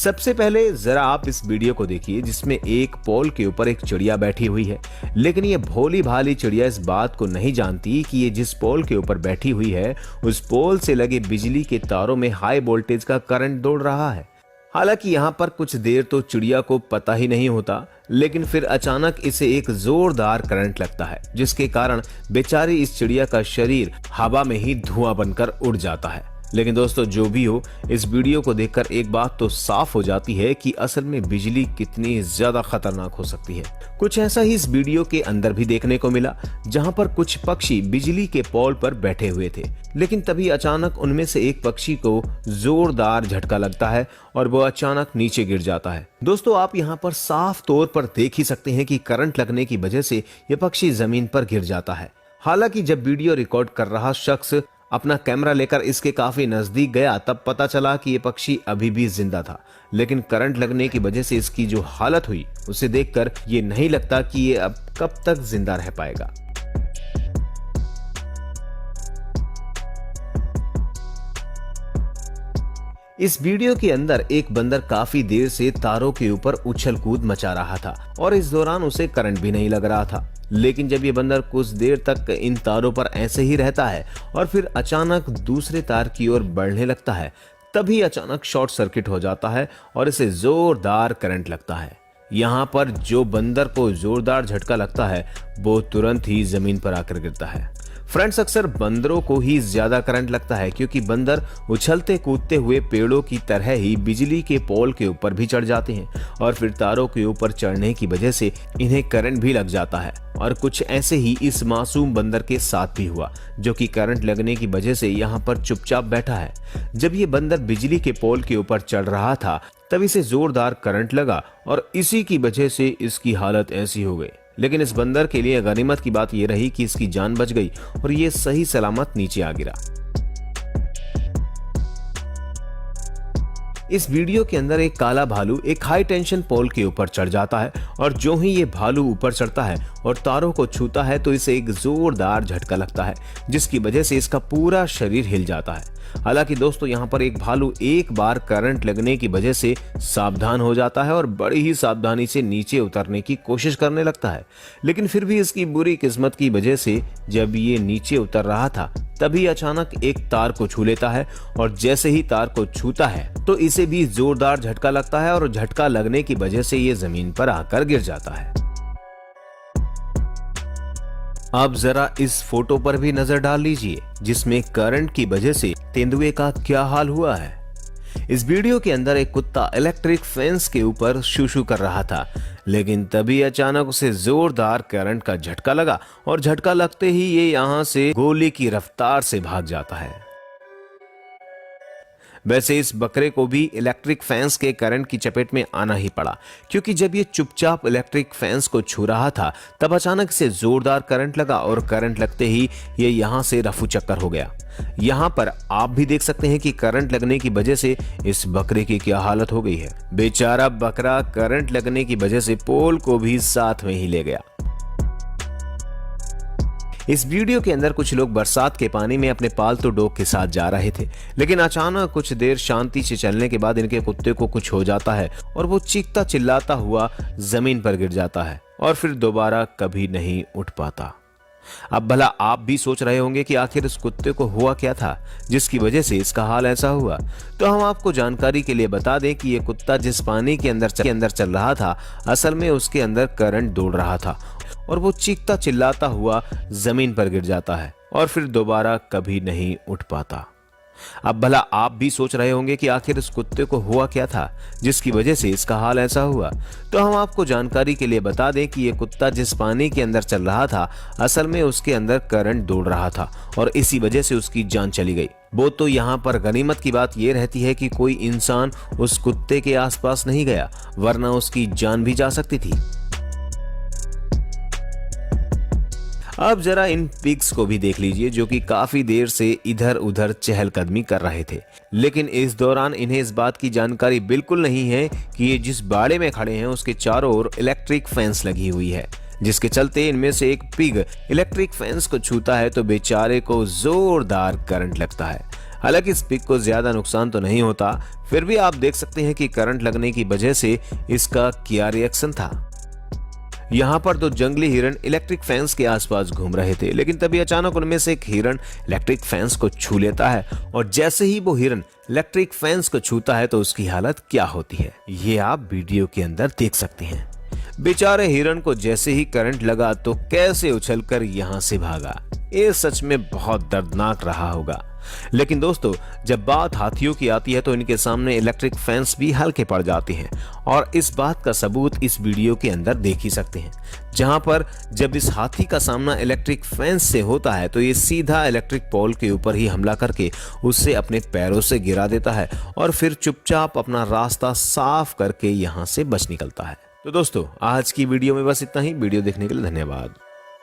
सबसे पहले जरा आप इस वीडियो को देखिए जिसमें एक पोल के ऊपर एक चिड़िया बैठी हुई है। लेकिन ये भोली भाली चिड़िया इस बात को नहीं जानती कि ये जिस पोल के ऊपर बैठी हुई है उस पोल से लगे बिजली के तारों में हाई वोल्टेज का करंट दौड़ रहा है। हालांकि यहाँ पर कुछ देर तो चिड़िया को पता ही नहीं होता, लेकिन फिर अचानक इसे एक जोरदार करंट लगता है जिसके कारण बेचारी इस चिड़िया का शरीर हवा में ही धुआं बनकर उड़ जाता है। लेकिन दोस्तों जो भी हो, इस वीडियो को देखकर एक बात तो साफ हो जाती है कि असल में बिजली कितनी ज्यादा खतरनाक हो सकती है। कुछ ऐसा ही इस वीडियो के अंदर भी देखने को मिला, जहां पर कुछ पक्षी बिजली के पोल पर बैठे हुए थे। लेकिन तभी अचानक उनमें से एक पक्षी को जोरदार झटका लगता है और वो अचानक नीचे गिर जाता है। दोस्तों आप यहाँ पर साफ तौर पर देख ही सकते हैं कि करंट लगने की वजह से ये पक्षी जमीन पर गिर जाता है। हालांकि जब वीडियो रिकॉर्ड कर रहा शख्स अपना कैमरा लेकर इसके काफी नजदीक गया तब पता चला कि ये पक्षी अभी भी जिंदा था। लेकिन करंट लगने की वजह से इसकी जो हालत हुई उसे देखकर ये नहीं लगता कि ये अब कब तक जिंदा रह पाएगा। इस वीडियो के अंदर एक बंदर काफी देर से तारों के ऊपर उछल कूद मचा रहा था और इस दौरान उसे करंट भी नहीं लग रहा था। लेकिन जब ये बंदर कुछ देर तक इन तारों पर ऐसे ही रहता है और फिर अचानक दूसरे तार की ओर बढ़ने लगता है, तभी अचानक शॉर्ट सर्किट हो जाता है और इसे जोरदार करंट लगता है। यहाँ पर जो बंदर को जोरदार झटका लगता है वो तुरंत ही जमीन पर आकर गिरता है। फ्रेंड्स अक्सर बंदरों को ही ज्यादा करंट लगता है क्योंकि बंदर उछलते कूदते हुए पेड़ों की तरह ही बिजली के पोल के ऊपर भी चढ़ जाते हैं और फिर तारों के ऊपर चढ़ने की वजह से इन्हें करंट भी लग जाता है। और कुछ ऐसे ही इस मासूम बंदर के साथ भी हुआ, जो कि करंट लगने की वजह से यहाँ पर चुपचाप बैठा है। जब ये बंदर बिजली के पोल के ऊपर चढ़ रहा था तब इसे जोरदार करंट लगा और इसी की वजह से इसकी हालत ऐसी हो गई। लेकिन इस बंदर के लिए गनीमत की बात यह रही कि इसकी जान बच गई और ये सही सलामत नीचे आ गिरा। इस वीडियो के अंदर एक काला भालू एक हाई टेंशन पोल के ऊपर चढ़ जाता है और जो ही ये भालू ऊपर चढ़ता है और तारों को छूता है तो इसे एक जोरदार झटका लगता है जिसकी वजह से इसका पूरा शरीर हिल जाता है। हालांकि दोस्तों यहाँ पर एक भालू एक बार करंट लगने की वजह से सावधान हो जाता है और बड़ी ही सावधानी से नीचे उतरने की कोशिश करने लगता है। लेकिन फिर भी इसकी बुरी किस्मत की वजह से जब ये नीचे उतर रहा था तभी अचानक एक तार को छू लेता है और जैसे ही तार को छूता है तो इसे भी जोरदार झटका लगता है और झटका लगने की वजह से ये जमीन पर आकर गिर जाता है। आप जरा इस फोटो पर भी नजर डाल लीजिए जिसमें करंट की वजह से तेंदुए का क्या हाल हुआ है। इस वीडियो के अंदर एक कुत्ता इलेक्ट्रिक फेंस के ऊपर शू कर रहा था, लेकिन तभी अचानक उसे जोरदार करंट का झटका लगा और झटका लगते ही ये यहाँ से गोली की रफ्तार से भाग जाता है। वैसे इस बकरे को भी इलेक्ट्रिक फैंस के करंट की चपेट में आना ही पड़ा, क्योंकि जब ये चुपचाप इलेक्ट्रिक फैंस को छू रहा था तब अचानक से जोरदार करंट लगा और करंट लगते ही ये यहाँ से रफू चक्कर हो गया। यहाँ पर आप भी देख सकते हैं कि करंट लगने की वजह से इस बकरे की क्या हालत हो गई है। बेचारा बकरा करंट लगने की वजह से पोल को भी साथ में ही ले गया। इस वीडियो के अंदर कुछ लोग बरसात के पानी में अपने पालतू डॉग के साथ जा रहे थे, लेकिन अचानक कुछ देर शांति से चलने के बाद इनके कुत्ते को कुछ हो जाता है और वो चीखता चिल्लाता हुआ जमीन पर गिर जाता है और फिर दोबारा कभी नहीं उठ पाता। अब भला आप भी सोच रहे होंगे कि आखिर इस कुत्ते को हुआ क्या था जिसकी वजह से इसका हाल ऐसा हुआ। तो हम आपको जानकारी के लिए बता दें कि ये कुत्ता जिस पानी के अंदर चल रहा था असल में उसके अंदर करंट दौड़ रहा था और वो चीखता चिल्लाता हुआ जमीन पर गिर जाता है और फिर दोबारा कभी नहीं उठ पाता। अब भला आप भी सोच रहे होंगे कि आखिर इस कुत्ते को हुआ क्या था जिसकी वजह से इसका हाल ऐसा हुआ। तो हम आपको जानकारी के लिए बता दें कि ये कुत्ता जिस पानी के अंदर चल रहा था असल में उसके अंदर करंट दौड़ रहा था और इसी वजह से उसकी जान चली गई। वो तो यहाँ पर गनीमत की बात ये रहती है कि कोई इंसान उस कुत्ते के आसपास नहीं गया, वरना उसकी जान भी जा सकती थी। अब जरा इन पिग्स को भी देख लीजिए जो कि काफी देर से इधर उधर चहलकदमी कर रहे थे, लेकिन इस दौरान इन्हें इस बात की जानकारी बिल्कुल नहीं है कि ये जिस बाड़े में खड़े हैं उसके चारों ओर इलेक्ट्रिक फेंस लगी हुई है, जिसके चलते इनमें से एक पिग इलेक्ट्रिक फेंस को छूता है तो बेचारे को जोरदार करंट लगता है। हालांकि इस पिग को ज्यादा नुकसान तो नहीं होता, फिर भी आप देख सकते हैं कि करंट लगने की वजह से इसका क्या रिएक्शन था। यहाँ पर दो जंगली हिरण इलेक्ट्रिक फैंस के आसपास घूम रहे थे, लेकिन तभी अचानक उनमें से एक हिरण इलेक्ट्रिक फैंस को छू लेता है और जैसे ही वो हिरण इलेक्ट्रिक फैंस को छूता है तो उसकी हालत क्या होती है ये आप वीडियो के अंदर देख सकते हैं। बेचारे हिरण को जैसे ही करंट लगा तो कैसे उछलकर यहाँ से भागा। ये सच में बहुत दर्दनाक रहा होगा। लेकिन दोस्तों, जब बात हाथियों की आती है तो इनके सामने इलेक्ट्रिक फैंस भी हल्के पड़ जाते हैं और इस बात का सबूत इस वीडियो के अंदर देख ही सकते हैं, जहां पर जब इस हाथी का सामना इलेक्ट्रिक फैंस से होता है तो ये सीधा इलेक्ट्रिक पोल के ऊपर ही हमला करके उससे अपने पैरों से गिरा देता है और फिर चुपचाप अपना रास्ता साफ करके यहां से बच निकलता है। तो दोस्तों, आज की वीडियो में बस इतना ही। वीडियो देखने के लिए धन्यवाद।